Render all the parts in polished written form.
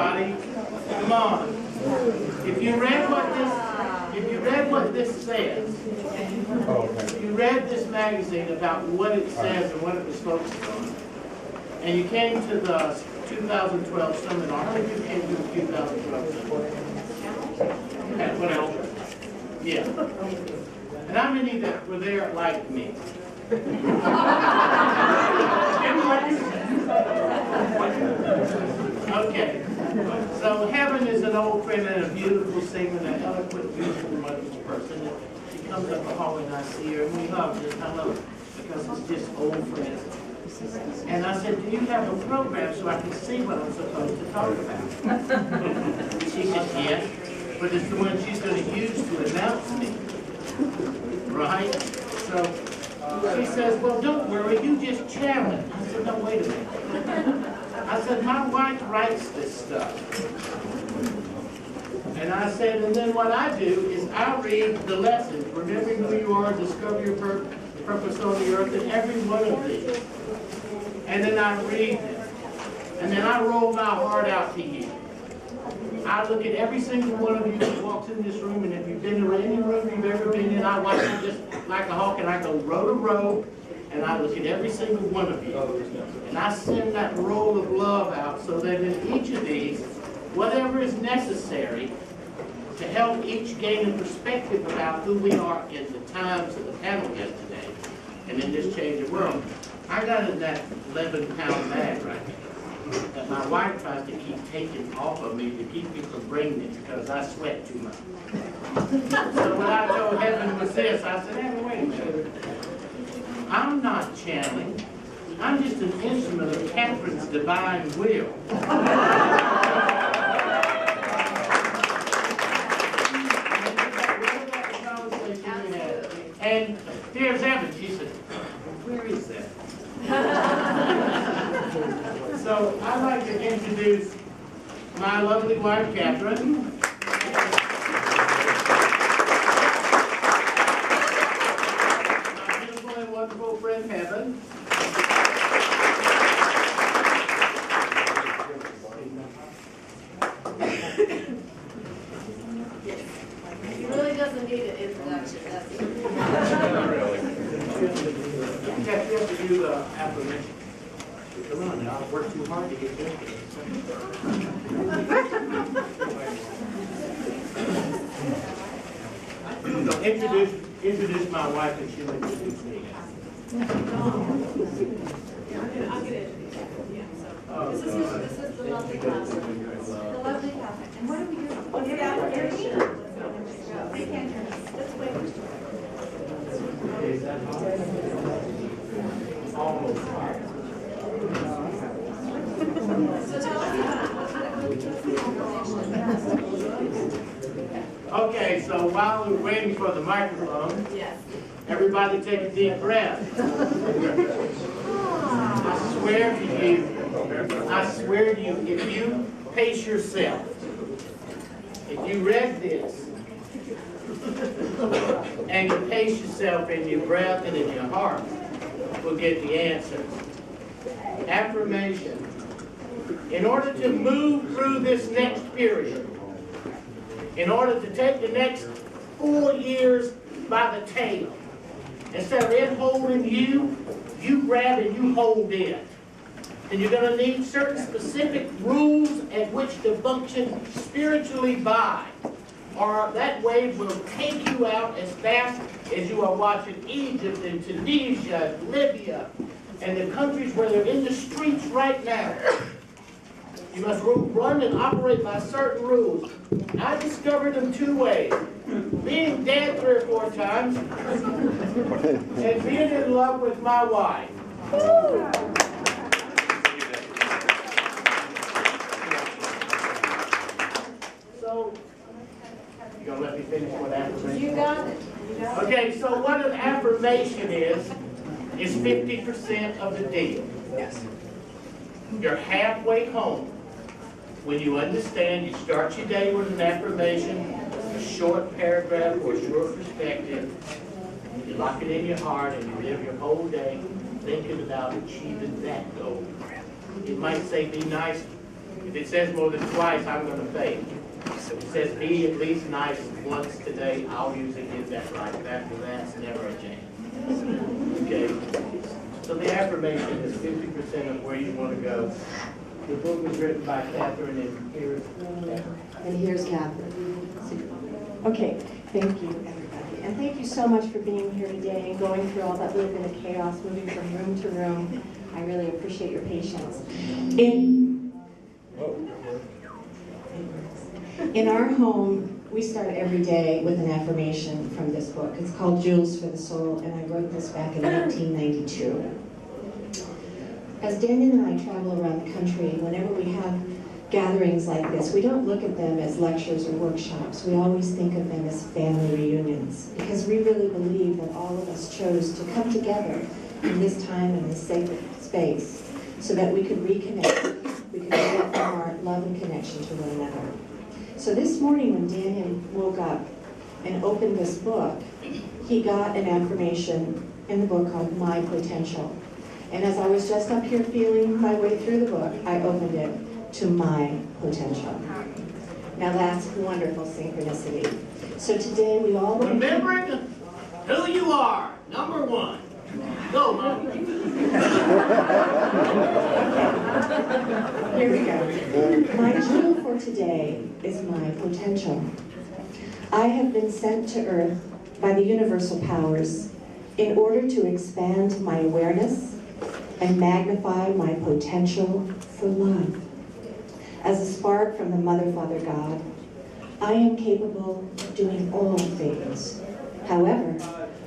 everybody. Come on. If you read what this says, if you read this magazine about what it says and what it was focused on, and you came to the 2012 seminar, I think you came to the 2012 seminar. At what else? Yeah. And how many that were there like me? Okay. So Heaven is an old friend and a beautiful singer, an eloquent, beautiful, wonderful person. And she comes up the hallway and I see her and we hug her. I love her because it's just old friends. And I said, do you have a program so I can see what I'm supposed to talk about? She said, yes, but it's the one she's going to use to announce me. Right? So she says, well, don't worry, you just challenge. I said, no, wait a minute. I said, my wife writes this stuff. And I said, and then what I do is I read the lessons, remembering who you are, discover your purpose on the earth, and every one of these. And then I read them. And then I roll my heart out to you. I look at every single one of you that walks in this room, and if you've been to any room you've ever been in, I watch you just like a hawk, and I go row to row, and I look at every single one of you. And I send that roll of love out so that in each of these, whatever is necessary to help each gain a perspective about who we are in the times of the panel yesterday, and in this changing world. I got in that 11-pound bag right now that my wife tries to keep taking off of me to keep me from bringing it because I sweat too much. So when I told Heaven was this, I said, hey, wait a minute. I'm not channeling. I'm just an instrument of Catherine's divine will. And here's Heaven. She said, where is that? So I'd like to introduce my lovely wife, Catherine. My beautiful and wonderful friend, Heaven. He really doesn't need an introduction, does he? You have to do affirmation. Come on now, I've worked too hard to get this. So introduce my wife and she'll introduce me. I'll get it. This is the lovely Catherine. The lovely Catherine. And what do we do? We'll get out here. They can't hear us. Let's wait. Almost. Okay, so while we're waiting for the microphone, Yes. everybody take a deep breath. I swear to you, if you pace yourself, if you read this, and you pace yourself in your breath and in your heart, we'll get the answer. Affirmation. In order to move through this next period, in order to take the next 4 years by the tail, instead of it holding you, you grab and you hold it. And you're going to need certain specific rules at which to function spiritually by, or that wave will take you out as fast as you are watching Egypt and Tunisia, Libya, and the countries where they're in the streets right now. You must run and operate by certain rules. I discovered them 2 ways. Being dead 3 or 4 times, and being in love with my wife. So, you gonna let me finish what affirmation? You got it. Okay, so what an affirmation is 50% of the deal. Yes. You're halfway home when you understand. You start your day with an affirmation, a short paragraph or a short perspective. You lock it in your heart and you live your whole day thinking about achieving that goal. It might say be nice If it says more than twice, I'm going to fail. If it says be at least nice once today, I'll usually get that right. But after that, it's never a chance. Okay? So the affirmation is 50% of where you want to go. The book was written by Catherine, and here's Catherine. And here's Catherine. Okay, thank you, everybody. And thank you so much for being here today and going through all that little bit of chaos, moving from room to room. I really appreciate your patience. In our home, we start every day with an affirmation from this book. It's called Jewels for the Soul, and I wrote this back in 1992. As Dannion and I travel around the country, whenever we have gatherings like this, we don't look at them as lectures or workshops. We always think of them as family reunions, because we really believe that all of us chose to come together in this time and this sacred space so that we could reconnect. We could get from our love and connection to one another. So this morning when Dannion woke up and opened this book, he got an affirmation in the book called My Potential. And as I was just up here feeling my way through the book, I opened it to My Potential. Now that's wonderful synchronicity. So today we all... Remembering who you are, number one. Go, Mom. Here we go. My jewel for today is my potential. I have been sent to Earth by the universal powers in order to expand my awareness and magnify my potential for love. As a spark from the Mother, Father, God, I am capable of doing all things. However,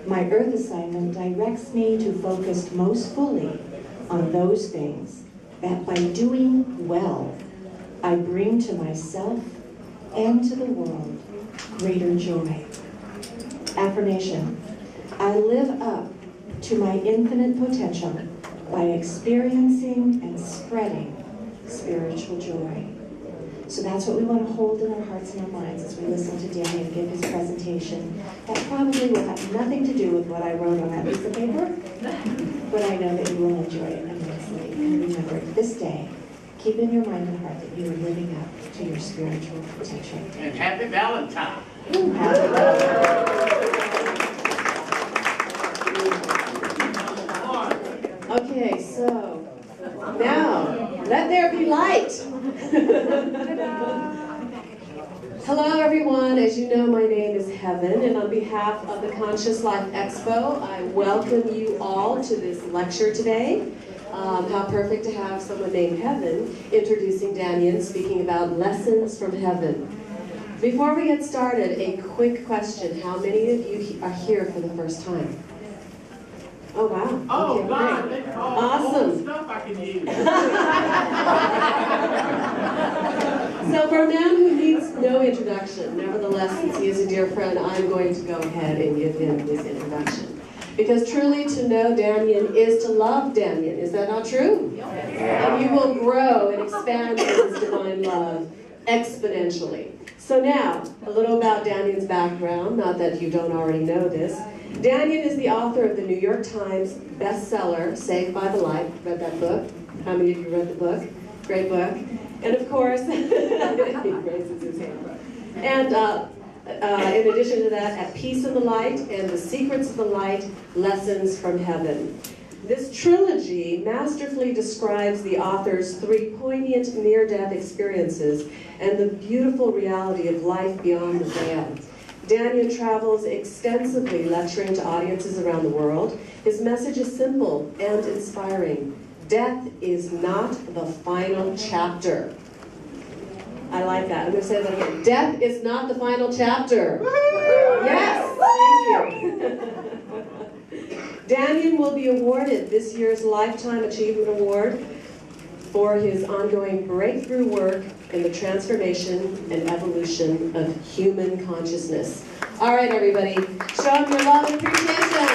my Earth assignment directs me to focus most fully on those things that by doing well, I bring to myself and to the world greater joy. Affirmation: I live up to my infinite potential by experiencing and spreading spiritual joy. So that's what we want to hold in our hearts and our minds as we listen to Dannion give his presentation. That probably will have nothing to do with what I wrote on that piece of paper, but I know that you will enjoy it immensely. And remember, this day, keep in your mind and heart that you are living up to your spiritual potential. And happy Valentine. Happy Valentine. Okay, so now, let there be light. Hello everyone, as you know my name is Heaven, and on behalf of the Conscious Life Expo, I welcome you all to this lecture today. How perfect to have someone named Heaven introducing Dannion, speaking about lessons from heaven. Before we get started, a quick question. How many of you are here for the first time? Oh, wow. Oh, Okay, God. great. Awesome. Awesome. Stuff I can use. So for a man who needs no introduction, nevertheless, since he is a dear friend, I'm going to go ahead and give him this introduction. Because truly to know Dannion is to love Dannion. Is that not true? And you will grow and expand in this divine love exponentially. So now, a little about Dannion's background, not that you don't already know this. Dannion is the author of the New York Times bestseller, Saved by the Light. Read that book? How many of you read the book? Great book. And of course, he raises his hand. And in addition to that, At Peace in the Light and The Secrets of the Light, Lessons from Heaven. This trilogy masterfully describes the author's 3 poignant near-death experiences and the beautiful reality of life beyond the veil. Dannion travels extensively lecturing to audiences around the world. His message is simple and inspiring. Death is not the final chapter. I like that. I'm going to say that again. Death is not the final chapter. Yes, thank you. Dannion will be awarded this year's Lifetime Achievement Award for his ongoing breakthrough work in the transformation and evolution of human consciousness. All right, everybody, show him your love and appreciation.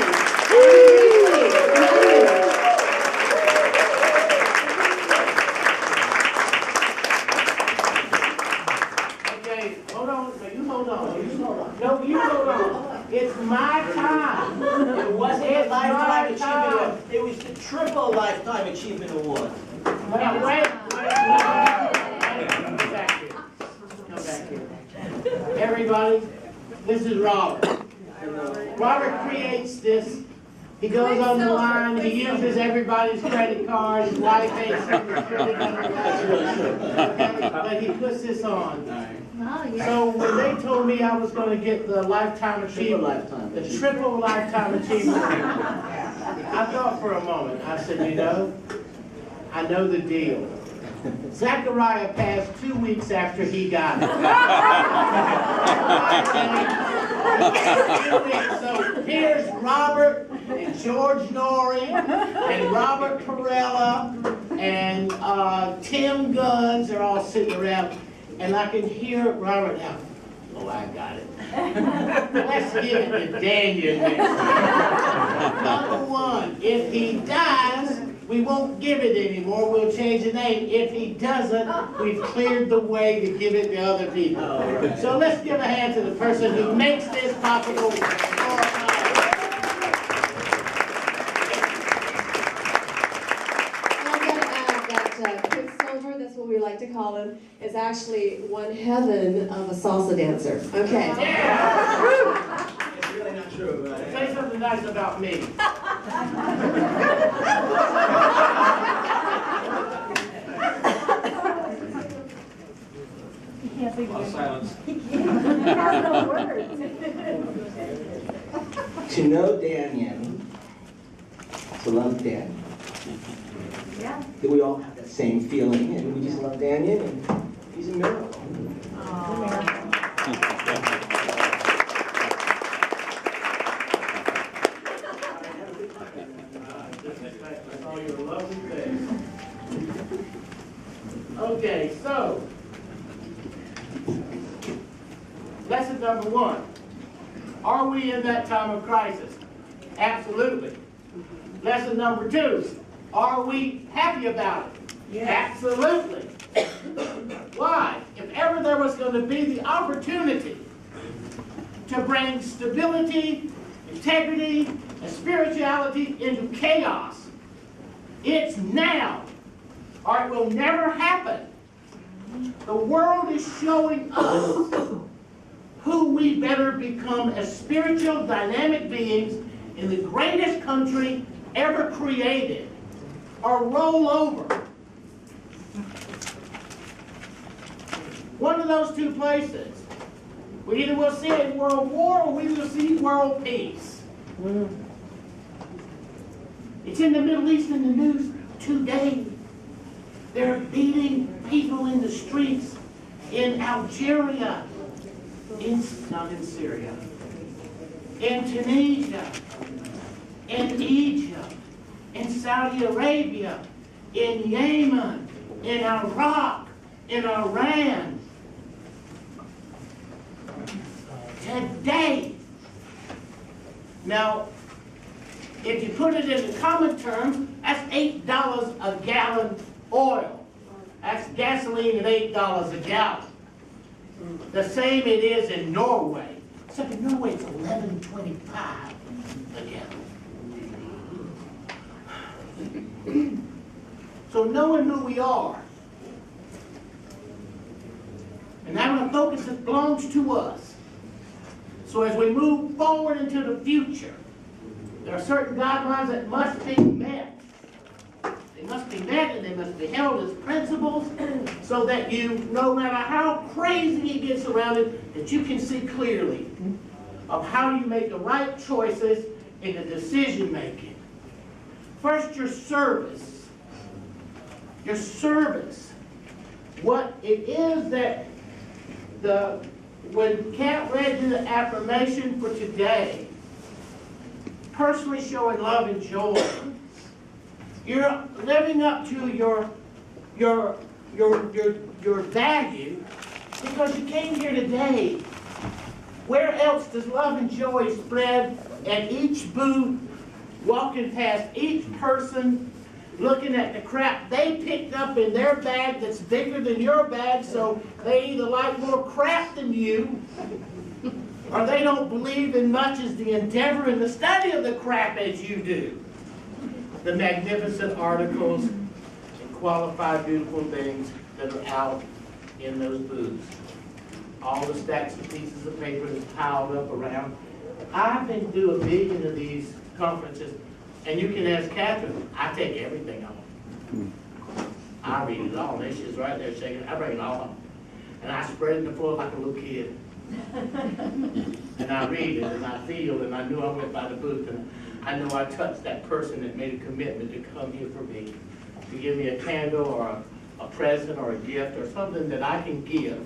Okay, hold on. No, you hold on. No, you hold on. It's my time. It wasn't Lifetime Achievement Award. It was the triple Lifetime Achievement Award. Now, wait. Everybody, this is Robert. Robert creates this. He goes on the line, he uses everybody's credit card, his wife pays him for credit card, but he puts this on. So when they told me I was going to get the Lifetime Achievement, the triple Lifetime Achievement, I thought for a moment. I said, you know, I know the deal. Zechariah passed 2 weeks after he got it. So here's Robert and George Norrie and Robert Perella and Tim Guns. They're all sitting around, and I can hear Robert now. Oh, I got it. Let's give it to Dannion next time. Number one, if he dies, we won't give it anymore. We'll change the name. If he doesn't, we've cleared the way to give it to other people. So let's give a hand to the person who makes this possible. That's what we like to call him, is actually one heaven of a salsa dancer. Okay. Yeah. It's really not true, right? Say something nice about me. Silence. To know Dannion, to love Dan. Yeah. That we all have that same feeling, and we just love Dannion, and he's a miracle. I saw your lovely face. Okay, so lesson number one. Are we in that time of crisis? Absolutely. Lesson number two. Are we happy about it? Yes. Absolutely. Why? If ever there was going to be the opportunity to bring stability, integrity, and spirituality into chaos, it's now, or it will never happen. The world is showing us who we better become as spiritual, dynamic beings in the greatest country ever created, or roll over. One of those two places. We either will see a world war or we will see world peace. It's in the Middle East in the news today. They're beating people in the streets in Algeria, not in Syria, in Tunisia, in Egypt, in Saudi Arabia, in Yemen, in Iraq, in Iran. Today. Now, if you put it in common terms, that's $8 a gallon oil. That's gasoline at $8 a gallon. The same it is in Norway. Except in Norway it's $11.25 a gallon. So knowing who we are and having a focus that belongs to us. So as we move forward into the future, there are certain guidelines that must be met. They must be met and they must be held as principles so that you, no matter how crazy it gets around it, that you can see clearly of how you make the right choices in the decision making. First, your service. Your service. What it is that when Kat read you the affirmation for today, personally showing love and joy, you're living up to your value because you came here today. Where else does love and joy spread at each booth, walking past each person, looking at the crap they picked up in their bag that's bigger than your bag, so they either like more crap than you, or they don't believe in much as the endeavor and the study of the crap as you do. The magnificent articles and qualified, beautiful things that are out in those booths. all the stacks of pieces of paper that's piled up around. I've been to do 1 million of these conferences, and you can ask Catherine, I take everything on. I read it all, and she's right there shaking, I bring it all up. And I spread it on the floor like a little kid. And I read it, and I feel, and I knew I went by the booth, and I know I touched that person that made a commitment to come here for me, to give me a candle or a present or a gift or something that I can give.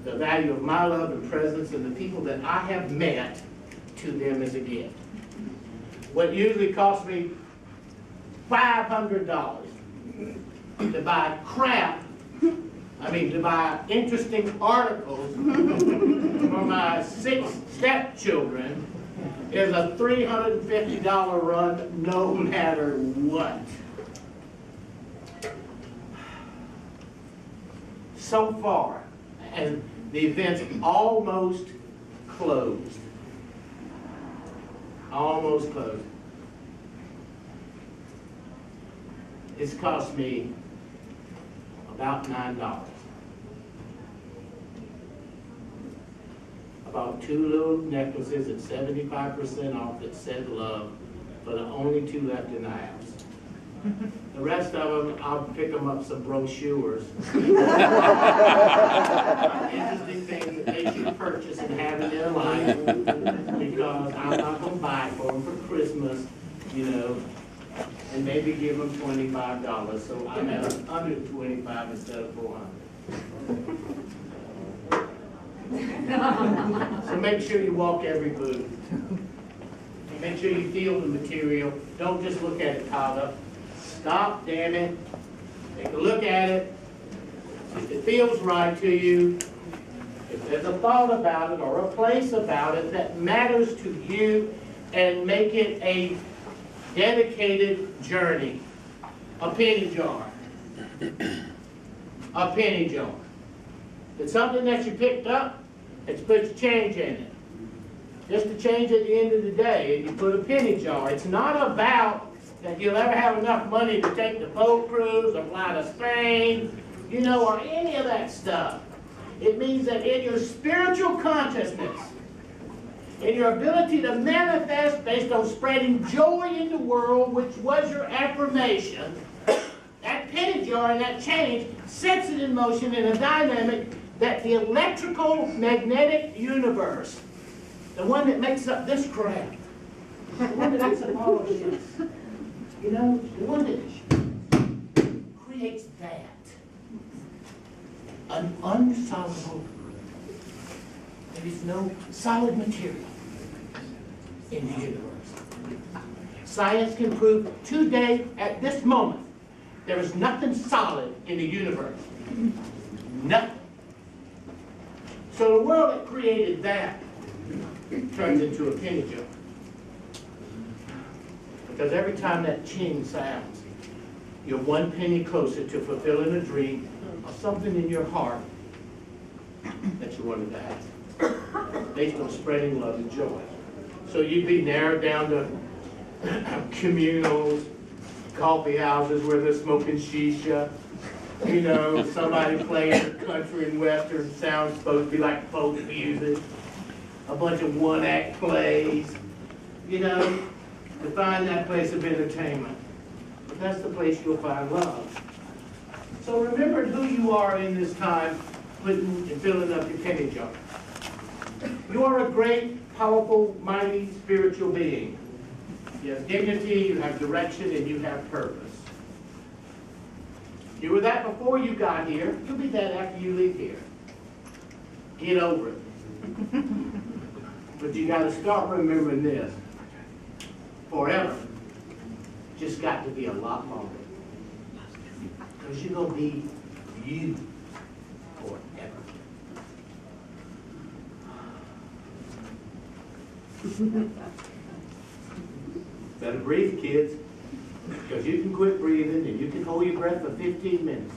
The value of my love and presence and the people that I have met to them as a gift. What usually costs me $500 to buy crap, to buy interesting articles for my 6 stepchildren is a $350 run no matter what. So far, and the event's almost closed. Almost closed. It's cost me about $9. About 2 little necklaces at 75% off that said love, for the only 2 left in the house. The rest of them, I'll pick them up some brochures. Interesting things that they should purchase and have in their life, because I'm not going to buy it for them for Christmas, and maybe give them $25. So I'm at $125 instead of $400. So make sure you walk every booth. Make sure you feel the material. Don't just look at it piled up. Stop, damn it. Take a look at it. If it feels right to you, if there's a thought about it or a place about it that matters to you, and make it a dedicated journey. A penny jar. A penny jar. It's something that you picked up, it's put your change in it. Just a change at the end of the day, and you put a penny jar. It's not about that you'll ever have enough money to take the boat cruise or fly to Spain, or any of that stuff. It means that in your spiritual consciousness, in your ability to manifest based on spreading joy in the world, which was your affirmation, that penny jar and that change sets it in motion in a dynamic that the electrical magnetic universe, the one that makes up this crap, the one that makes up all of this, the one that creates that, an unsolvable, there is no solid material in the universe. Science can prove today, at this moment, there is nothing solid in the universe. Nothing. So the world that created that turns into a penny jar. Because every time that ching sounds, you're 1 penny closer to fulfilling a dream or something in your heart that you wanted to have, based on spreading love and joy. So you'd be narrowed down to communals, coffee houses where they're smoking shisha, somebody playing country and western sounds supposed to be like folk music, a bunch of one-act plays, to find that place of entertainment. But that's the place you'll find love. So remember who you are in this time, putting and filling up your penny jar. You are a great, powerful, mighty, spiritual being. You have dignity, you have direction, and you have purpose. You were that before you got here. You'll be that after you leave here. Get over it. But you got to start remembering this. Forever. Just got to be a lot longer. Because you're going to be you forever. Better breathe, kids. Because you can quit breathing and you can hold your breath for 15 minutes.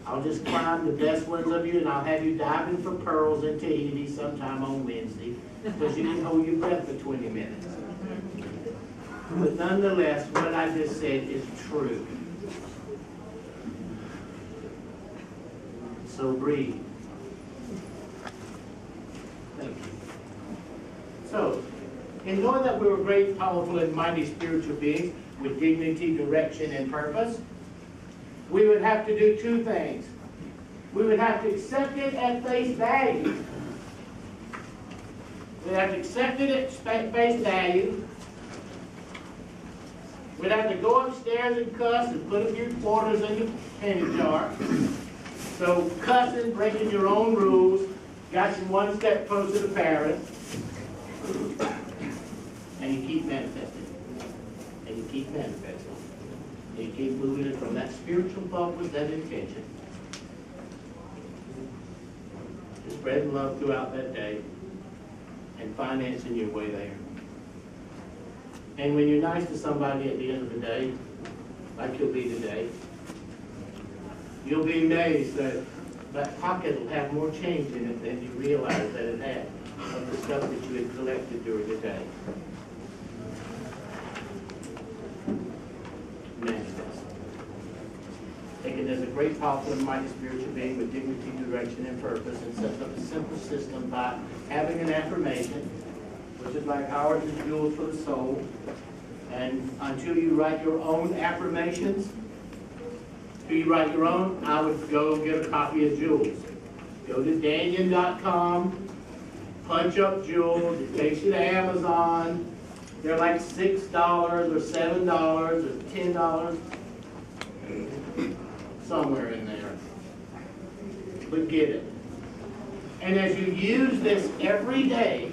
I'll just climb the best ones of you and I'll have you diving for pearls in Tahiti sometime on Wednesday. Because you can hold your breath for 20 minutes. But nonetheless, what I just said is true. So breathe. in knowing that we were great, powerful, and mighty spiritual beings with dignity, direction, and purpose, we would have to do two things. We would have to accept it at face value. We'd have to accept it at face value. We'd have to go upstairs and cuss and put a few quarters in the penny jar. So cussing, breaking your own rules, got you one step closer to Paris. And you keep manifesting. And you keep manifesting. And you keep moving it from that spiritual thought with that intention. Spreading love throughout that day and financing your way there. And when you're nice to somebody at the end of the day, like you'll be today, you'll be amazed that that pocket will have more change in it than you realize that it had of the stuff that you had collected during the day. Manifest. Take it as a great, powerful, and mighty spiritual being with dignity, direction, and purpose, and set up a simple system by having an affirmation, which is like ours is jewels for the soul. And until you write your own affirmations, until you write your own, I would go get a copy of Jules. Go to Dannion.com, punch up Jules, it takes you to Amazon. They're like $6 or $7 or $10. Somewhere in there. But get it. And as you use this every day,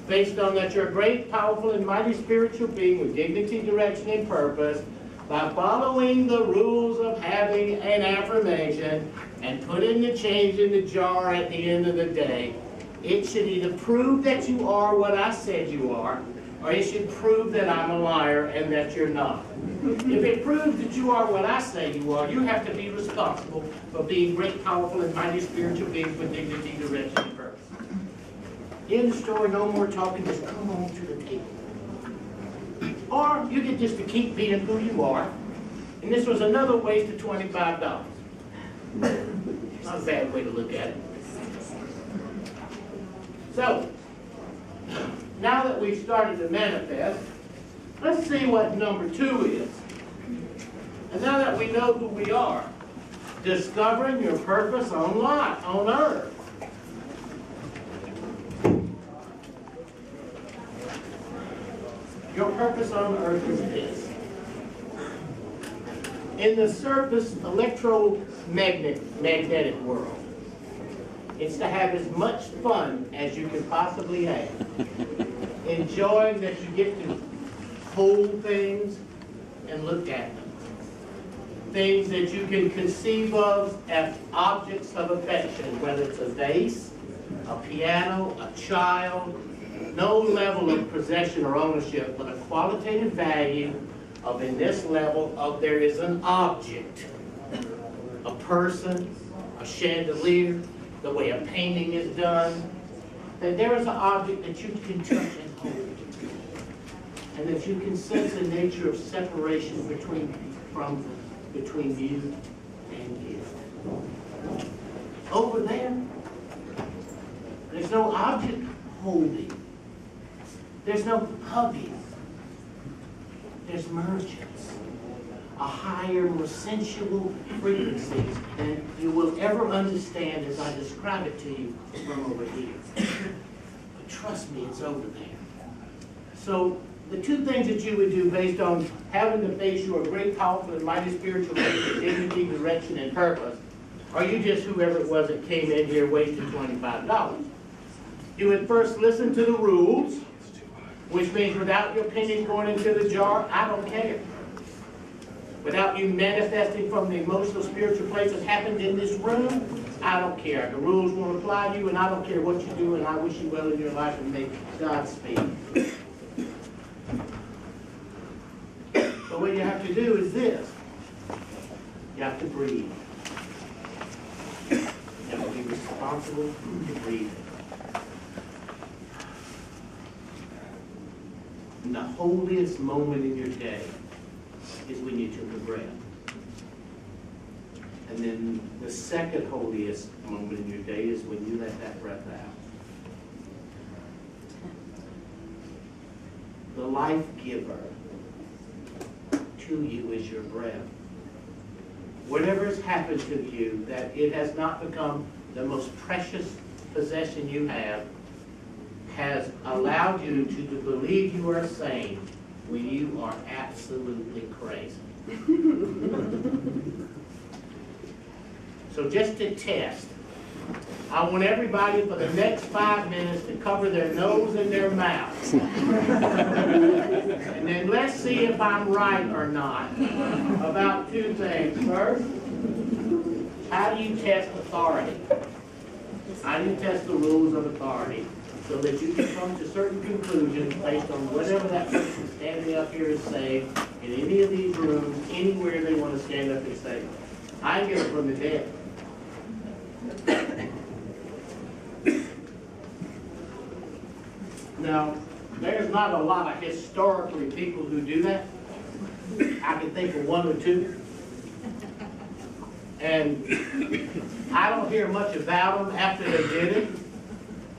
based on that you're a great, powerful, and mighty spiritual being with dignity, direction, and purpose, by following the rules of having an affirmation and putting the change in the jar at the end of the day, it should either prove that you are what I said you are, or it should prove that I'm a liar and that you're not. If it proves that you are what I say you are, you have to be responsible for being great, powerful, and mighty spiritual beings with dignity, direction, and purpose. In the story, no more talking, just come on to the table. Or you get just to keep being who you are. And this was another waste of $25. Not a bad way to look at it. So, now that we've started to manifest, let's see what number 2 is. And now that we know who we are, discovering your purpose on earth. Your purpose on earth is this. In the surface electromagnetic world, it's to have as much fun as you can possibly have. Enjoying that you get to hold things and look at them. Things that you can conceive of as objects of affection, whether it's a vase, a piano, a child, no level of possession or ownership, but a qualitative value of, in this level, of there is an object, a person, a chandelier, the way a painting is done, that there is an object that you can touch and hold, and that you can sense the nature of separation between you and it. Over there, there's no object holding. There's no hugging. There's mergence. A higher, more sensual frequency than you will ever understand as I describe it to you from over here. But trust me, it's over there. So the two things that you would do based on having the face you are great, powerful, and mighty spiritual being with dignity, direction, and purpose, or you just whoever it was that came in here wasted $25. You would first listen to the rules, which means without your pennies going into the jar, I don't care. Without you manifesting from the emotional, spiritual place that happened in this room, I don't care. The rules won't apply to you, and I don't care what you do, and I wish you well in your life, and may God speed. But what you have to do is this. You have to breathe. You have to be responsible for breathing. And the holiest moment in your day is when you took a breath. And then the second holiest moment in your day is when you let that breath out. life giver to you is your breath. Whatever has happened to you, that it has not become the most precious possession you have, has allowed you to believe you are sane when you are absolutely crazy. So just to test, I want everybody for the next 5 minutes to cover their nose and their mouth. And then let's see if I'm right or not about 2 things. First, how do you test authority? How do you test the rules of authority so that you can come to certain conclusions based on whatever that person standing up here is saying in any of these rooms, anywhere they want to stand up and say, I get it from the dead. Now, there's not a lot of historically people who do that. I can think of 1 or 2. And I don't hear much about them after they did it.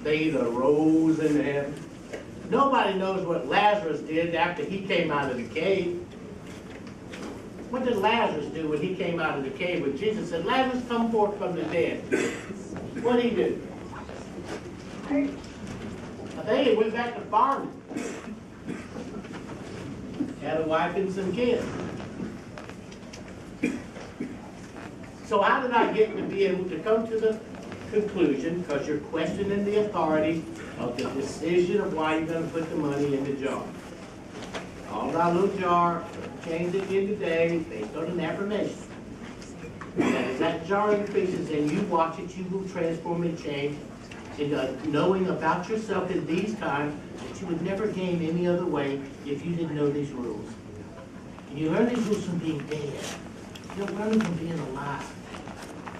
They either rose into heaven. Nobody knows what Lazarus did after he came out of the cave. What did Lazarus do when he came out of the cave? When Jesus said, Lazarus, come forth from the dead. What did he do? I think he went back to farming. Had a wife and some kids. So how did I get to be able to come to the conclusion, because you're questioning the authority of the decision of why you're going to put the money in the jar. All that little jar, change it in today based on an affirmation. And as that jar increases and you watch it, you will transform and change into knowing about yourself in these times that you would never gain any other way if you didn't know these rules. And you learn these rules from being dead. You don't learn them from being alive.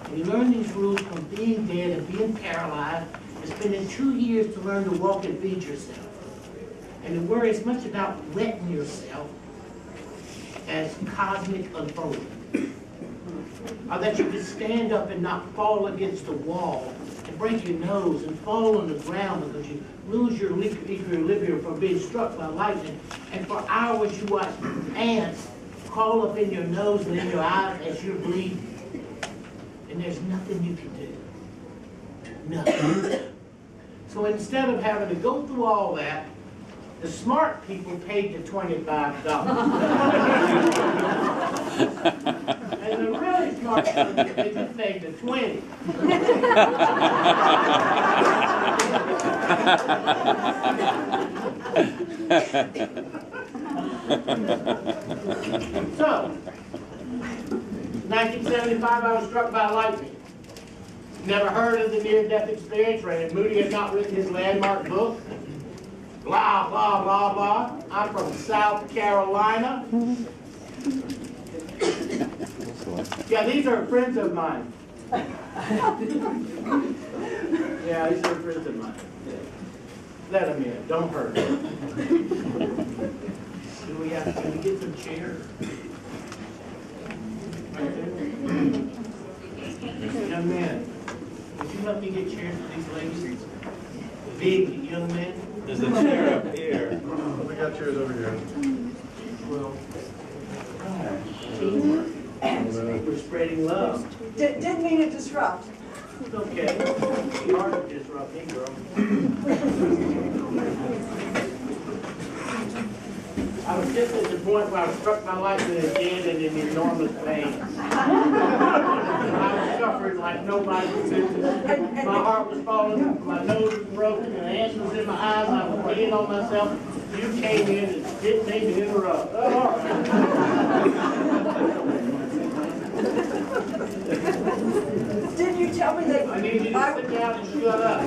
And you learn these rules from being dead and being paralyzed and spending 2 years to learn to walk and feed yourself. And to worry as much about wetting yourself as cosmic unfolding. Or that you can stand up and not fall against the wall and break your nose and fall on the ground because you lose your equilibrium from being struck by lightning. And for hours you watch ants crawl up in your nose and in your eyes as you're bleeding. And there's nothing you can do. Nothing. So instead of having to go through all that, the smart people paid the $25. And the really smart people, they just paid the $20. So, 1975, I was struck by lightning. Never heard of the near-death experience. Raymond Moody had not written his landmark book. Blah, blah, blah, blah. I'm from South Carolina. Yeah, these are friends of mine. Yeah, these are friends of mine. Let them in. Don't hurt them. Can we get some chairs? Right there. Young man, would you let me get chairs for these ladies? Big young men. There's a chair up here. We got chairs over here. Well, teamwork. We're spreading love. Didn't mean to disrupt. It's okay. You are to disrupt me, girl. I was just at the point where I was struck by lightning again and in enormous pain. I was suffering like nobody's business. My heart was falling, my nose was broken, and ants was in my eyes, and I was peeing on myself. You came in and didn't mean to interrupt. Oh, all right. Didn't you tell me that? I need you to sit down and shut up.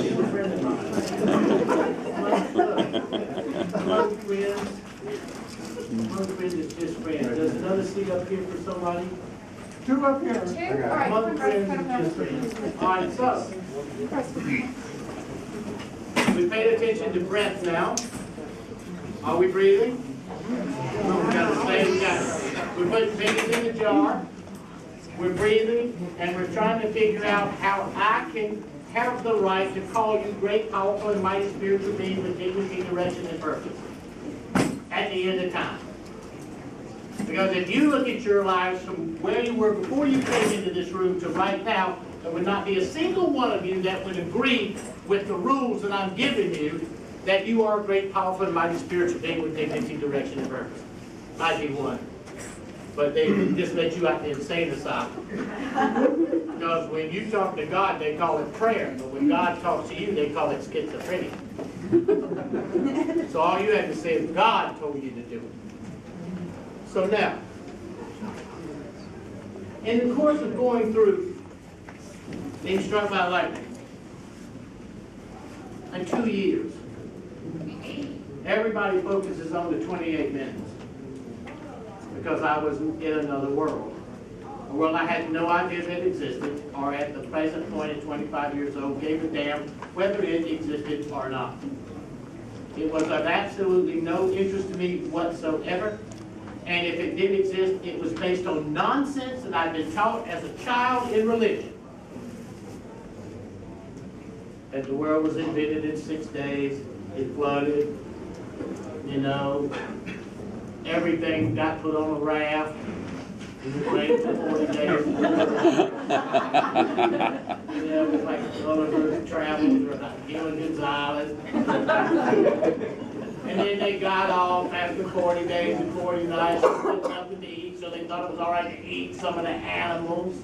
She's a friend of mine. One friend is just friends. There's another seat up here for somebody. Two up here. One friend is just friends. All right, so we paid attention to breath now. Are we breathing? We got to stay together. We're putting fingers in the jar. We're breathing, and we're trying to figure out how I can have the right to call you great, powerful, and mighty spiritual beings with dignity, direction, and purpose at the end of time. Because if you look at your lives from where you were before you came into this room to right now, there would not be a single one of you that would agree with the rules that I'm giving you that you are a great, powerful, and mighty spiritual being with dignity, direction, and purpose. Might be one. But they just let you out the insane asylum. Because when you talk to God, they call it prayer. But when God talks to you, they call it schizophrenia. So all you have to say is God told you to do it. So now, in the course of going through being struck by lightning, in 2 years, everybody focuses on the 28 minutes. Because I was in another world. A world I had no idea that existed, or at the present point at 25 years old, gave a damn whether it existed or not. It was of absolutely no interest to me whatsoever, and if it did exist, it was based on nonsense that I'd been taught as a child in religion. That the world was invented in 6 days, it flooded, you know, everything got put on a raft. It rained for 40 days. Yeah, it was like Gulliver's Travels or like Gilligan's Island. And then they got off after 40 days and 40 nights with nothing to eat, so they thought it was all right to eat some of the animals.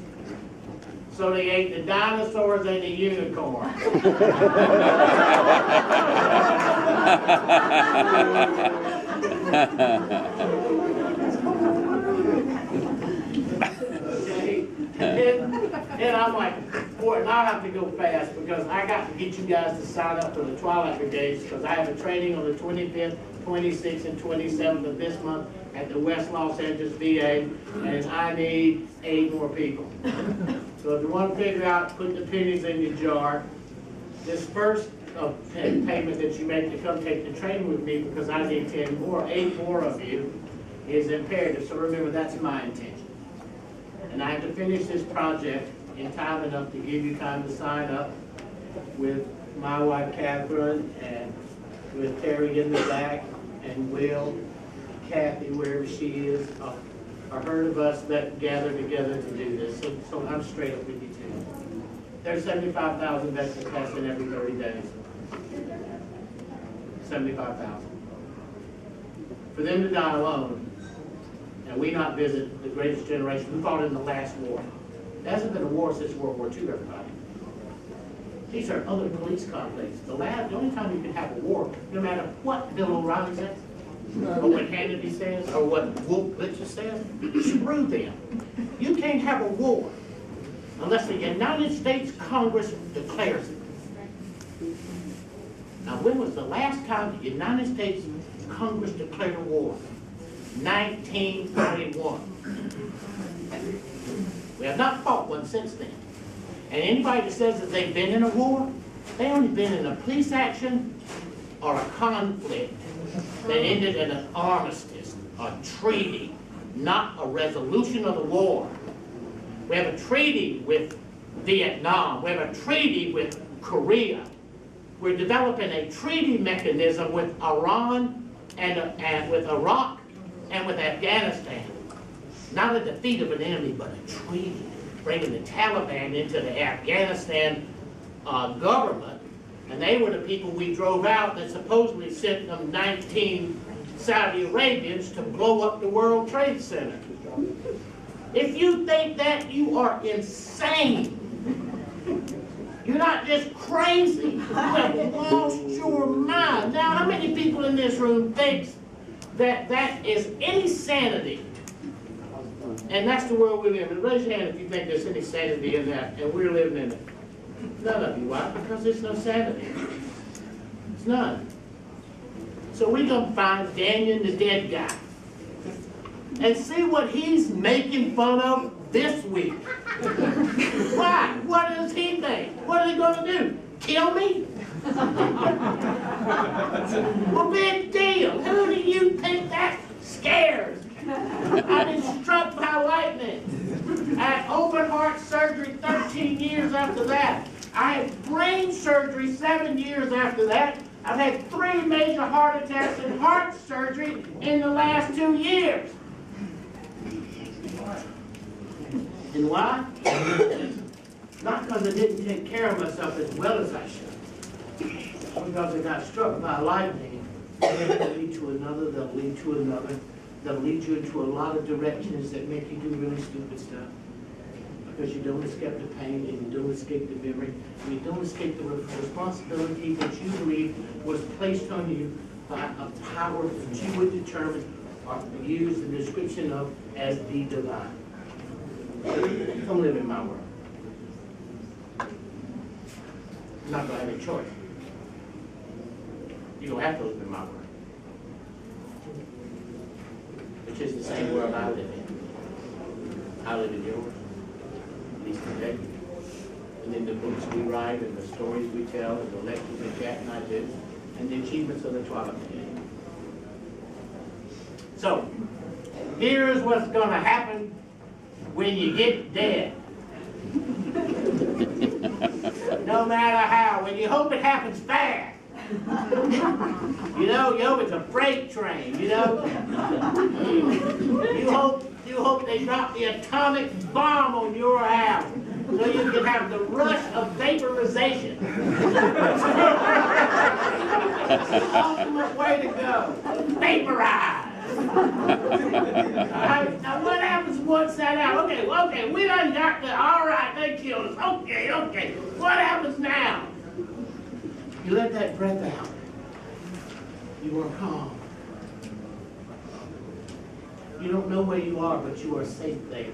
So they ate the dinosaurs and the unicorns. Okay. And I'm like, boy, now I have to go fast because I got to get you guys to sign up for the Twilight Brigades because I have a training on the 25th, 26th, and 27th of this month at the West Los Angeles VA, and I need 8 more people. So if you want to figure out, put the pennies in your jar. This first payment that you make to come take the training with me, because I need 8 more of you, is imperative. So remember, that's my intention. And I have to finish this project in time enough to give you time to sign up with my wife Catherine and with Terry in the back and Will, Kathy, wherever she is, a herd of us that gather together to do this. So I'm straight up with you too. There's 75,000 veterans passing every 30 days. 75,000. For them to die alone, and we not visit the greatest generation who fought in the last war. There hasn't been a war since World War II, everybody. These are other police conflicts. The only time you can have a war, no matter what Bill O'Reilly says, or what Hannity says, or what Wolf Blitzer says, screw them. You can't have a war unless the United States Congress declares it. Now, when was the last time the United States Congress declared a war? 1941. We have not fought one since then. And anybody that says that they've been in a war, they only been in a police action or a conflict that ended in an armistice, a treaty, not a resolution of the war. We have a treaty with Vietnam. We have a treaty with Korea. We're developing a treaty mechanism with Iran and with Iraq and with Afghanistan. Not a defeat of an enemy, but a treaty. Bringing the Taliban into the Afghanistan government. And they were the people we drove out that supposedly sent them 19 Saudi Arabians to blow up the World Trade Center. If you think that, you are insane. You're not just crazy. You have lost your mind. Now, how many people in this room thinks that that is any sanity? And that's the world we live in. Raise your hand if you think there's any sanity in that, and we're living in it. None of you. Why? Because there's no sanity. It's none. So we're going to find Dannion the dead guy and see what he's making fun of this week. Why? What does he think? What are they going to do? Kill me? Well, big deal. Who do you think that scares? I've been struck by lightning. I had open heart surgery 13 years after that. I had brain surgery 7 years after that. I've had 3 major heart attacks and heart surgery in the last 2 years. And why? Not because I didn't take care of myself as well as I should. Because I got struck by lightning. They'll lead to another, they'll lead to another. They'll lead you into a lot of directions that make you do really stupid stuff. Because you don't escape the pain, and you don't escape the memory, and you don't escape the responsibility that you believe was placed on you by a power that you would determine or use the description of as the divine. Come live in my world. You're not going to have a choice. You don't have to live in my world, which is the same world I live in. I live in yours. At least today. And in the books we write, and the stories we tell, and the lectures that Jack and I do, and the achievements of the Twilight Game. So, here's what's going to happen when you get dead. No matter how, when you hope it happens fast. You hope it's a freight train, you hope they drop the atomic bomb on your house so you can have the rush of vaporization. That's the ultimate way to go. Vaporize. Alright, now what happens once that out? Okay, we done got the, alright, they killed us. Okay. What happens now? You let that breath out. You are calm. You don't know where you are, but you are safe there.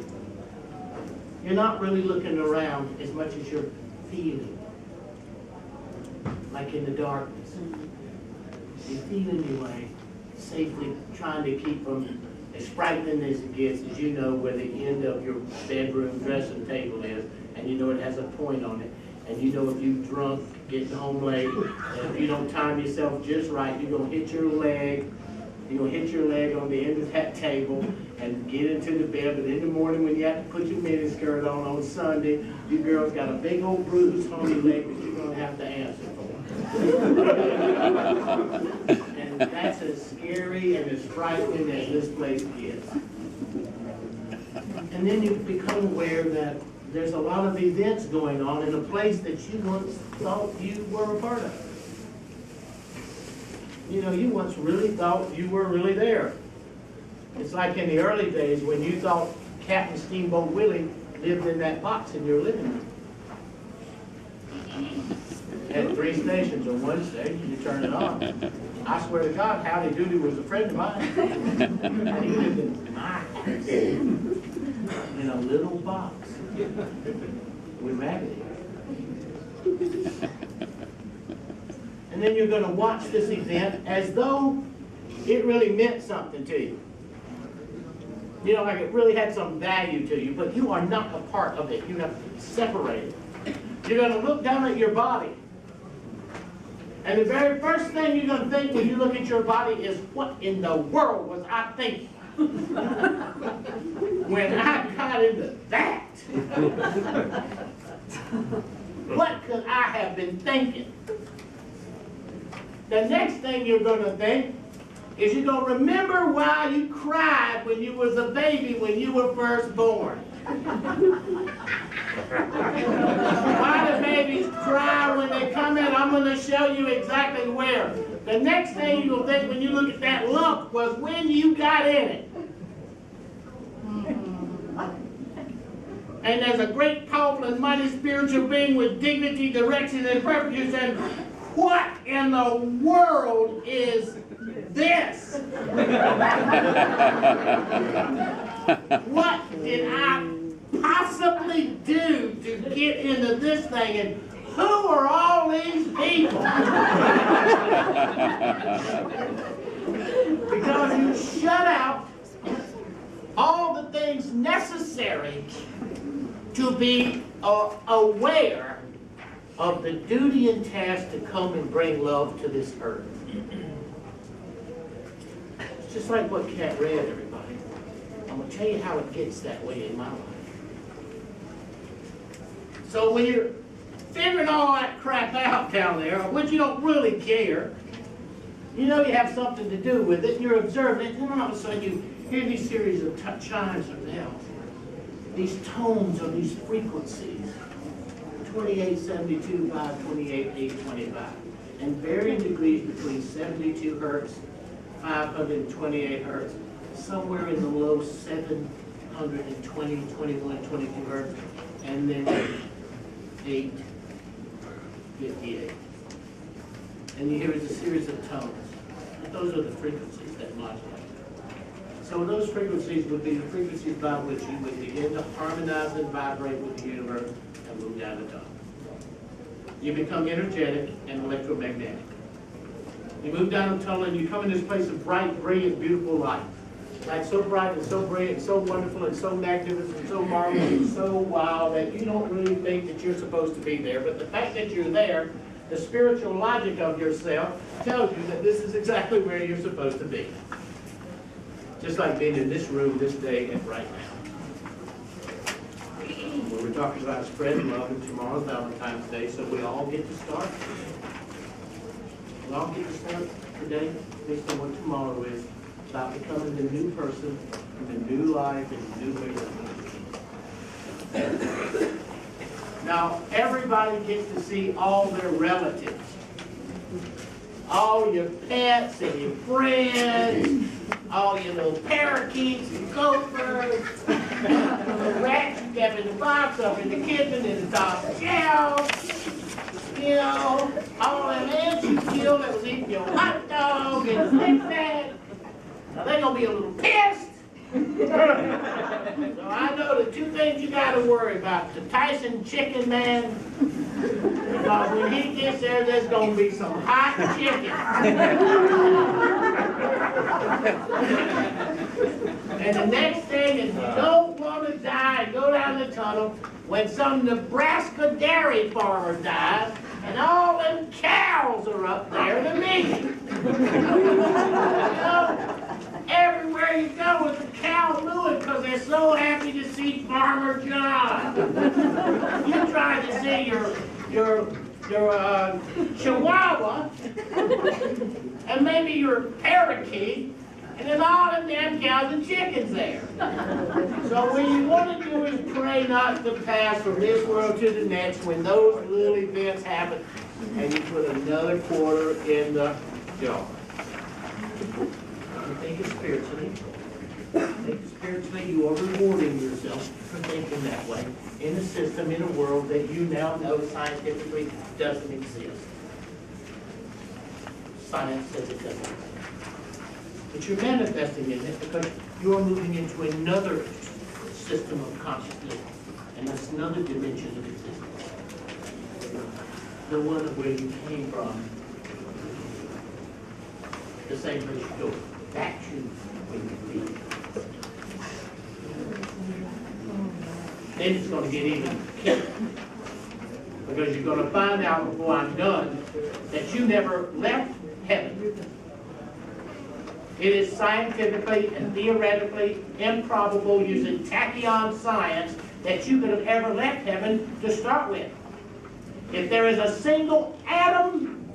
You're not really looking around as much as you're feeling. Like in the darkness. You're feeling your way, safely trying to keep from, as frightening as it gets, as you know where the end of your bedroom dressing table is, and you know it has a point on it. And you know if you've drunk, getting home late, and if you don't time yourself just right, you're going to hit your leg. You're going to hit your leg on the end of that table and get into the bed. But in the morning when you have to put your miniskirt on Sunday, you girls got a big old bruise on your leg that you're going to have to answer for. And that's as scary and as frightening as this place gets. And then you become aware that there's a lot of events going on in a place that you once thought you were a part of. You once really thought you were really there. It's like in the early days when you thought Captain Steamboat Willie lived in that box in your living room. Had 3 stations. On one station, you turn it on. I swear to God, Howdy Doody was a friend of mine. And he lived in my house. In a little box. With Maggie. And then you're going to watch this event as though it really meant something to you. Like it really had some value to you, but you are not a part of it. You're separated. You're going to look down at your body. And the very first thing you're going to think when you look at your body is, what in the world was I thinking? When I got into that, what could I have been thinking? The next thing you're going to think is you're going to remember why you cried when you was a baby when you were first born. Why do babies cry when they come in? I'm going to show you exactly where. The next thing you'll think when you look at that lump was when you got in it. And there's a great, powerful, and mighty spiritual being with dignity, direction, and purpose. You said, what in the world is this? What did I possibly do to get into this thing? And who are all these people? Because you shut out all the things necessary to be aware of the duty and task to come and bring love to this earth. It's just like what Kat read, everybody. I'm going to tell you how it gets that way in my life. So when you're figuring all that crap out down there, which you don't really care. You know you have something to do with it, and you're observing it, and then all of a sudden you hear these series of chimes or bells, these tones or these frequencies, 2872 by 28825, and varying degrees between 72 hertz, 528 hertz, somewhere in the low 720, 21, 22 hertz, and then 858. And you hear a series of tones. Those are the frequencies that modulate. So those frequencies would be the frequencies by which you would begin to harmonize and vibrate with the universe and move down the tunnel. You become energetic and electromagnetic. You move down the tunnel and you come in this place of bright, brilliant, beautiful light. Like so bright and so brilliant, and so wonderful and so magnificent and so marvelous and so wild that you don't really think that you're supposed to be there. But the fact that you're there, the spiritual logic of yourself tells you that this is exactly where you're supposed to be. Just like being in this room this day and right now. Where we're talking about spreading love, and tomorrow's Valentine's Day, so we all get to start. We all get to start today based on what tomorrow is, about becoming the new person, and the new life, and the new way of living. Now, everybody gets to see all their relatives. All your pets and your friends, all your little parakeets and gophers, the rats you kept in the box, up in the kitchen, in the top shelf, you know, all them ants you killed that was eating your hot dog and things like that. Now, they're going to be a little pissed. So I know the two things you got to worry about. The Tyson chicken man, because when he gets there, there's going to be some hot chicken. And the next thing is you don't want to die and go down the tunnel when some Nebraska dairy farmer dies and all them cows are up there to meet you. Everywhere you go with the cow moving because they're so happy to see Farmer John. You try to see your Chihuahua and maybe your parakeet, and then all them damn cows and chickens there. So what you want to do is pray not to pass from this world to the next when those little events happen, and you put another quarter in the jar. Think it spiritually. Think spiritually, you are rewarding yourself for thinking that way in a system, in a world that you now know scientifically doesn't exist. Science says it doesn't exist. But you're manifesting in it because you are moving into another system of consciousness, and that's another dimension of existence. The one of where you came from, the same place you go. Back to where you be. Then it's going to get even killer. Because you're going to find out before I'm done that you never left heaven. It is scientifically and theoretically improbable using tachyon science that you could have ever left heaven to start with. If there is a single atom,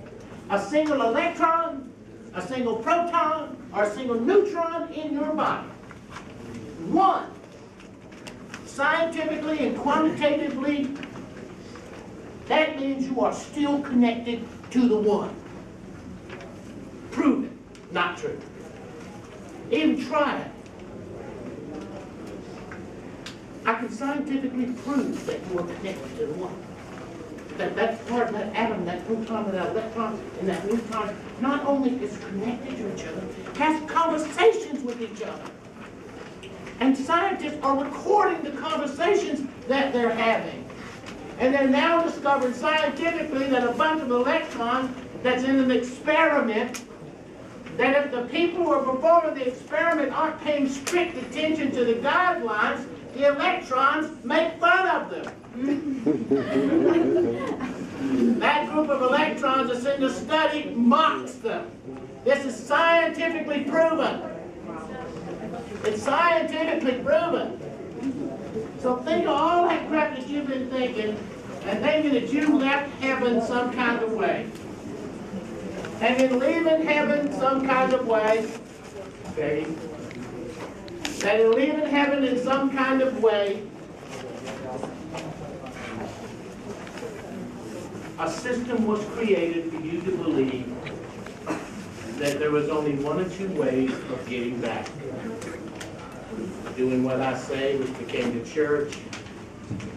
a single electron, a single proton, or a single neutron in your body. One. Scientifically and quantitatively, that means you are still connected to the one. Prove it. Not true. Even try it. I can scientifically prove that you are connected to the one. That part, that atom, that proton, that electron, and that neutron not only is connected to each other, has conversations with each other. And scientists are recording the conversations that they're having. And they're now discovering scientifically that a bunch of electrons that's in an experiment, that if the people who are performing the experiment aren't paying strict attention to the guidelines, the electrons make fun of them. That group of electrons that's in the study mocks them. This is scientifically proven. It's scientifically proven. So think of all that crap that you've been thinking and thinking that you left heaven some kind of way. And in leaving heaven some kind of way, okay, that in leaving heaven in some kind of way, a system was created for you to believe that there was only one or two ways of getting back. Doing what I say, which became the church.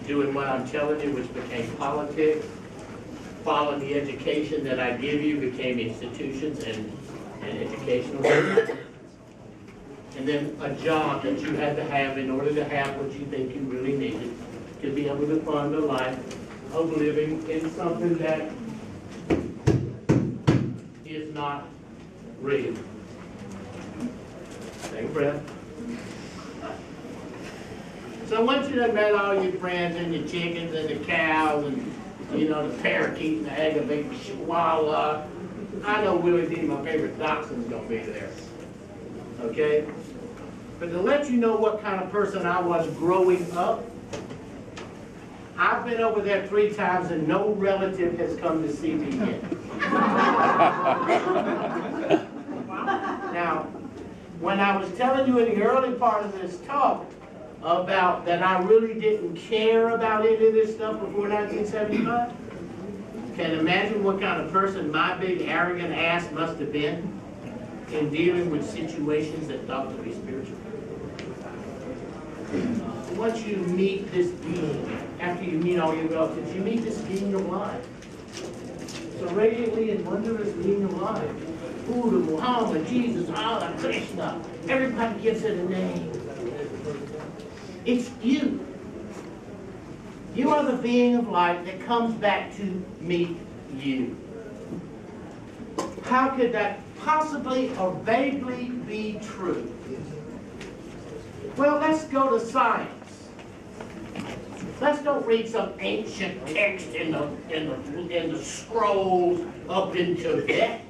Doing what I'm telling you, which became politics. Following the education that I give you became institutions and educational systems. And then a job that you had to have in order to have what you think you really needed to be able to fund a life of living in something that is not real. Take a breath. So once you done met all your friends and your chickens and the cows and, you know, the parakeet and the aggravated chihuahua, I know Willie D, my favorite dachshund's gonna be there. Okay? But to let you know what kind of person I was growing up, I've been over there 3 times and no relative has come to see me yet. Now, when I was telling you in the early part of this talk about that I really didn't care about any of this stuff before 1975, can you imagine what kind of person my big arrogant ass must have been in dealing with situations that thought to be spiritual? Once you meet this being, after you meet all your relatives, you meet this being of life. So radiantly and wondrous being of life. Buddha, Muhammad, Jesus, Allah, Krishna. Everybody gives it a name. It's you. You are the being of light that comes back to meet you. How could that possibly or vaguely be true? Well, let's go to science. Let's don't read some ancient text in the scrolls up in Tibet.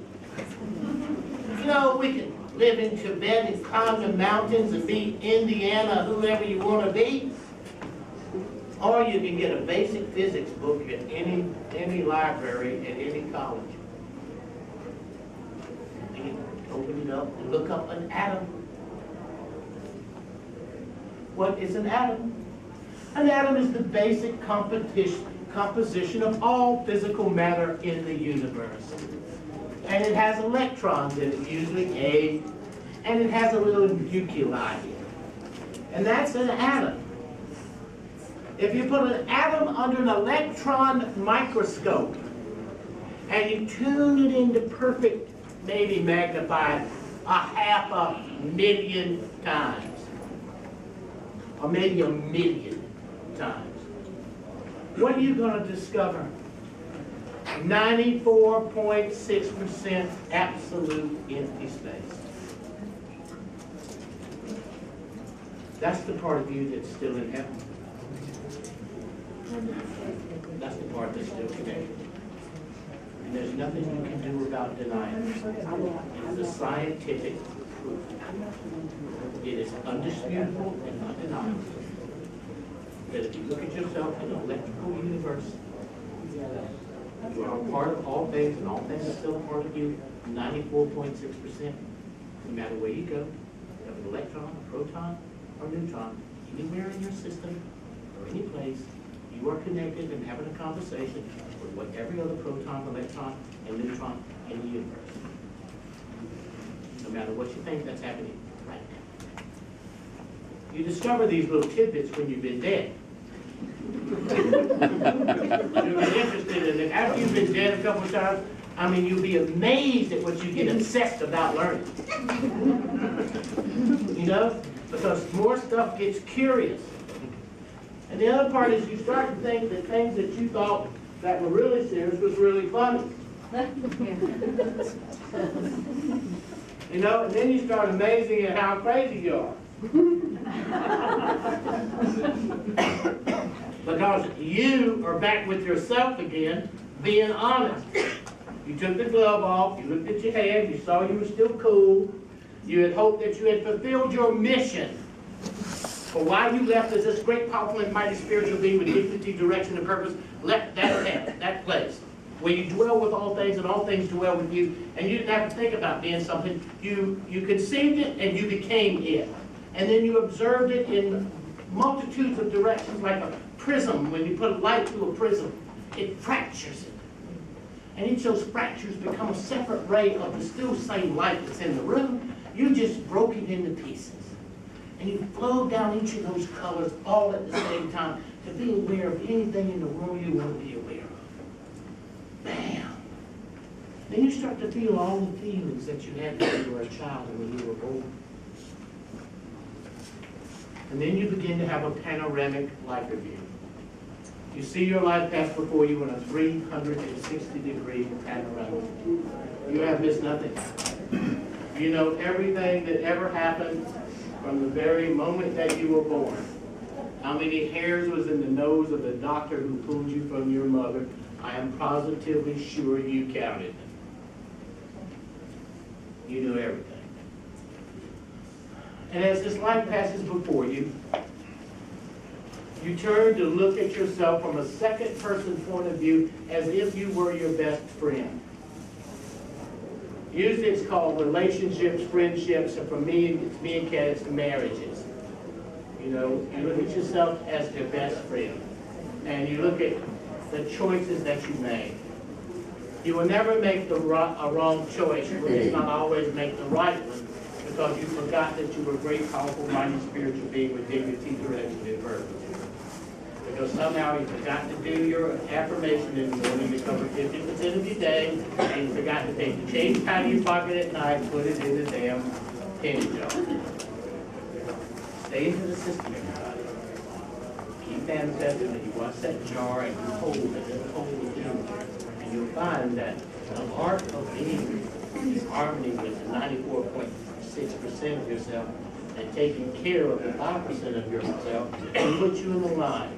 You know, we can live in Tibet and climb the mountains and be Indiana, whoever you want to be. Or you can get a basic physics book at any library at any college. You can open it up and look up an atom. What is an atom? An atom is the basic composition of all physical matter in the universe. And it has electrons in it, usually 8, and it has a little nuclei. And that's an atom. If you put an atom under an electron microscope and you tune it into perfect, maybe magnified 500,000 times, or maybe 1,000,000 times, what are you going to discover? 94.6% absolute empty space. That's the part of you that's still in heaven. That's the part that's still connected. And there's nothing you can do about denying it. It's a scientific proof. It is undisputable and undeniable that if you look at yourself in an electrical universe, you are a part of all things, and all things are still a part of you, 94.6%. No matter where you go, you have an electron, a proton, or a neutron, anywhere in your system, or any place, you are connected and having a conversation with what every other proton, electron, and neutron in the universe. No matter what you think, that's happening right now. You discover these little tidbits when you've been dead. You'll be interested in it. After you've been dead a couple of times, I mean, you'll be amazed at what you get obsessed about learning. You know? Because more stuff gets curious. And the other part is you start to think that things that you thought that were really serious was really funny. You know, and then you start amazing at how crazy you are. Because you are back with yourself again, being honest. You took the glove off, you looked at your hand, you saw you were still cool. You had hoped that you had fulfilled your mission. For why you left as this great, powerful, and mighty spiritual being with dignity, direction, and purpose, left that place where you dwell with all things and all things dwell with you, and you didn't have to think about being something. You conceived it and you became it. And then you observed it in multitudes of directions like a prism. When you put light through a prism, it fractures it. And each of those fractures become a separate ray of the still same light that's in the room. You just broke it into pieces. And you flow down each of those colors all at the same time to be aware of anything in the world you want to be aware of. Bam! Then you start to feel all the feelings that you had when you were a child and when you were born. And then you begin to have a panoramic life review. You see your life pass before you in a 360-degree panorama. You have missed nothing. You know everything that ever happened from the very moment that you were born. How many hairs was in the nose of the doctor who pulled you from your mother? I am positively sure you counted them. You knew everything. And as this life passes before you, you turn to look at yourself from a second-person point of view as if you were your best friend. Usually it's called relationships, friendships, and for me, it's me and Kat, it's marriages. You know, you look at yourself as your best friend, and you look at the choices that you made. You will never make a wrong choice. You will just not always make the right one because you forgot that you were a great, powerful, mighty spiritual being with dignity, direction, and purpose. Because somehow you forgot to do your affirmation in the morning to cover 50% of your day, and you forgot to take the change out of your pocket at night and put it in the damn penny jar. Stay into the system, everybody. Keep manifesting that you watch that jar and you hold it and hold it in. And you'll find that the art of being is harmony with the 94.6% of yourself and taking care of the 5% of yourself and put you in the line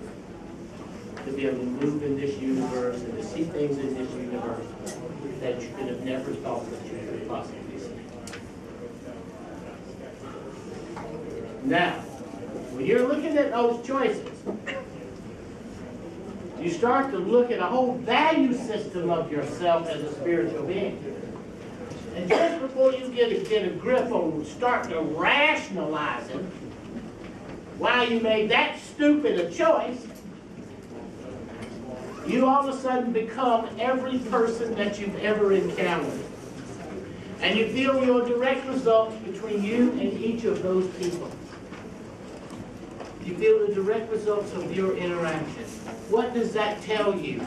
to be able to move in this universe and to see things in this universe that you could have never thought that you could possibly see. Now, when you're looking at those choices, you start to look at a whole value system of yourself as a spiritual being. And just before you get a grip on starting to rationalizing why you made that stupid a choice, you all of a sudden become every person that you've ever encountered. And you feel your direct results between you and each of those people. You feel the direct results of your interaction. What does that tell you?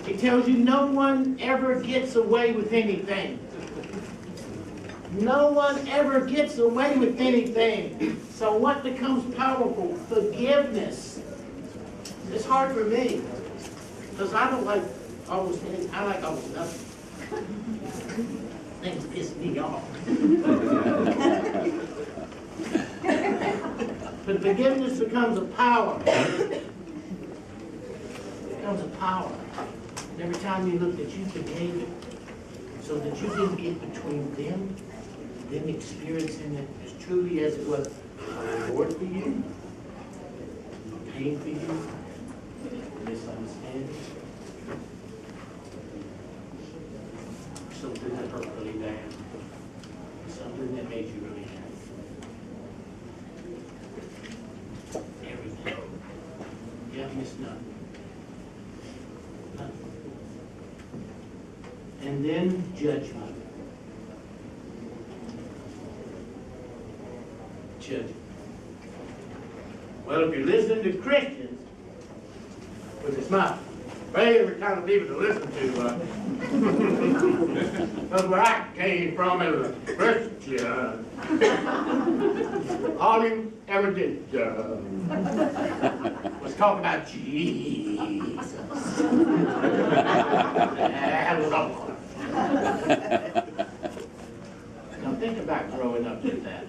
It tells you no one ever gets away with anything. No one ever gets away with anything. So what becomes powerful? Forgiveness. It's hard for me. Because I don't like almost anything. I like almost nothing. Things piss me off. But forgiveness becomes a power. It becomes a power. And every time you look that you forgave it, so that you didn't get between them experiencing it as truly as it was a reward for you, pain for you, misunderstanding, something that hurt really bad, something that made you really happy. Everything. You have missed nothing. Nothing. And then judgment. Judgment. Well, if you're listening to Christians, which is my favorite kind of people to listen to, that's where I came from as a Christian. All you ever did was talk about Jesus. And love. Now think about growing up with that.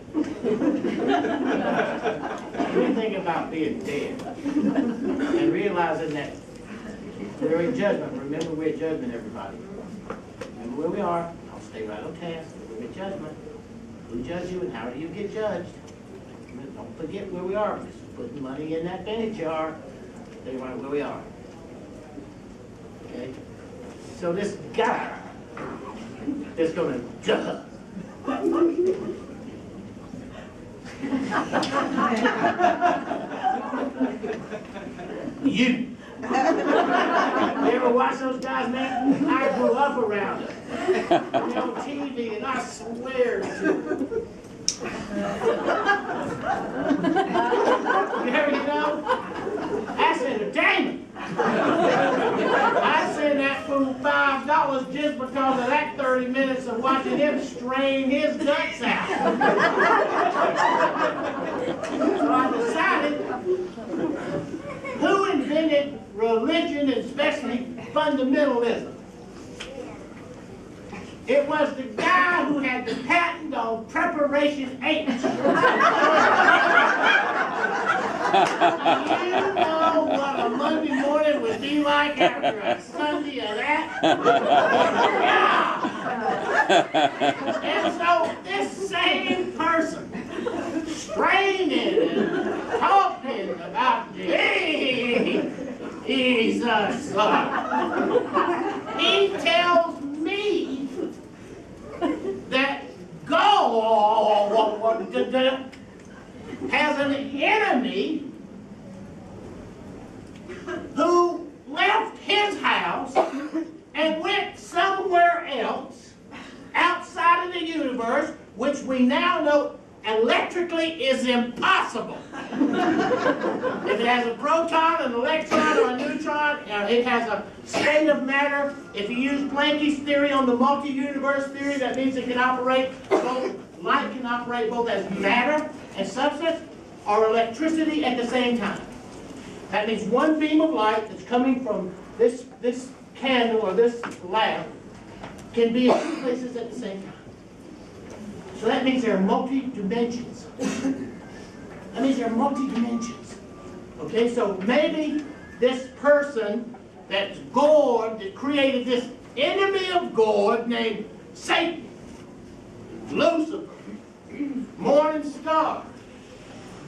Really think about being dead and realizing that we're in judgment. Remember, we're in judgment, everybody. Remember where we are. I'll stay right on task. We're in judgment. Who judged you and how do you get judged? Don't forget where we are. Just putting money in that penny jar. Stay right where we are. Okay? So this guy is gonna duh. You ever watch those guys, man? I grew up around them. They're on TV, and I swear to you. You know? That's entertainment. I send that fool $5 just because of that 30 minutes of watching him strain his guts out. So I decided, who invented religion, and especially fundamentalism? It was the guy who had the patent on preparation H. You know what a Monday morning would be like after a Sunday of that? Yeah. And so this same person, straining and talking about Jesus, he tells me that God has an enemy who left his house and went somewhere else outside of the universe, which we now know electrically is impossible. If it has a proton, an electron, or a neutron, it has a state of matter. If you use Planck's theory on the multi-universe theory, that means it can operate both, light can operate both as matter and substance, or electricity at the same time. That means one beam of light that's coming from this candle or this lamp can be in two places at the same time. So that means there are multi-dimensions. That means there are multi-dimensions. Okay, so maybe this person that's God, that created this enemy of God named Satan, Lucifer, Morning Star,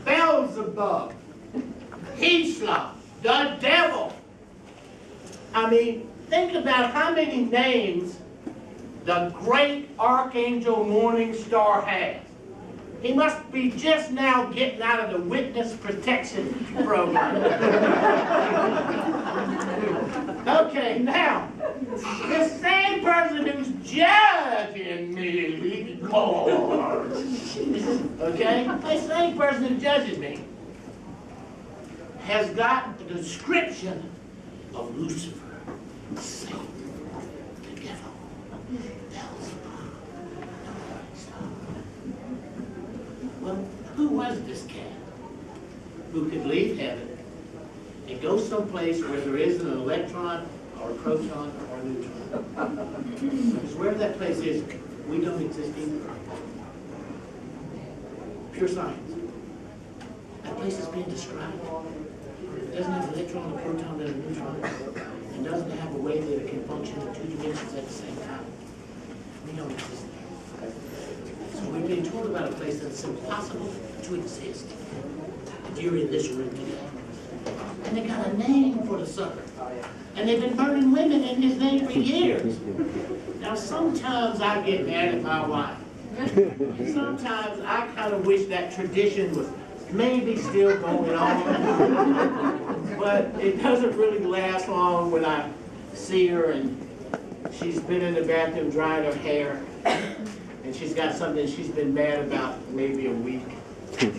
Beelzebub, Hesla, the devil. I mean, think about how many names the great Archangel Morning Star has. He must be just now getting out of the witness protection program. Okay, now, the same person who's judging me, God, okay, the same person who judges me has got the description of Lucifer, Satan, the devil, Beelzebub. Well, who was this cat who could leave heaven and go someplace where there isn't an electron or a proton or a neutron? Because wherever that place is, we don't exist either. Pure science. That place is being described. It doesn't have an electron, a proton, and a neutron. It doesn't have a way that it can function in two dimensions at the same time. We don't exist there. So we're being told about a place that's impossible to exist. If you're in this room today. And they got a name for the sucker. And they've been burning women in his name for years. Now sometimes I get mad at my wife. Sometimes I kind of wish that tradition was maybe still going on. But it doesn't really last long when I see her and she's been in the bathroom drying her hair. And she's got something she's been mad about maybe a week. And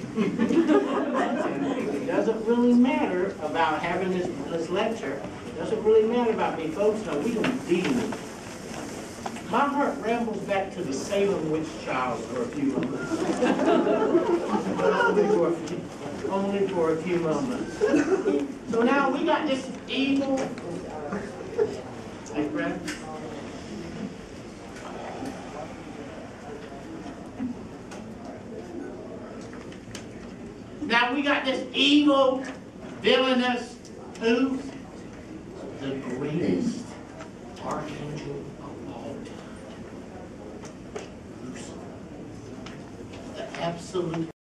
it doesn't really matter about having this lecture. It doesn't really matter about me. Folks know we don't deal with it. My heart rambles back to the Salem witch trials for a few moments. But only for a few moments. So now we got this evil. Hey, Brad. Now we got this evil, villainous, who? The greatest archangel of all time. Lucifer. The absolute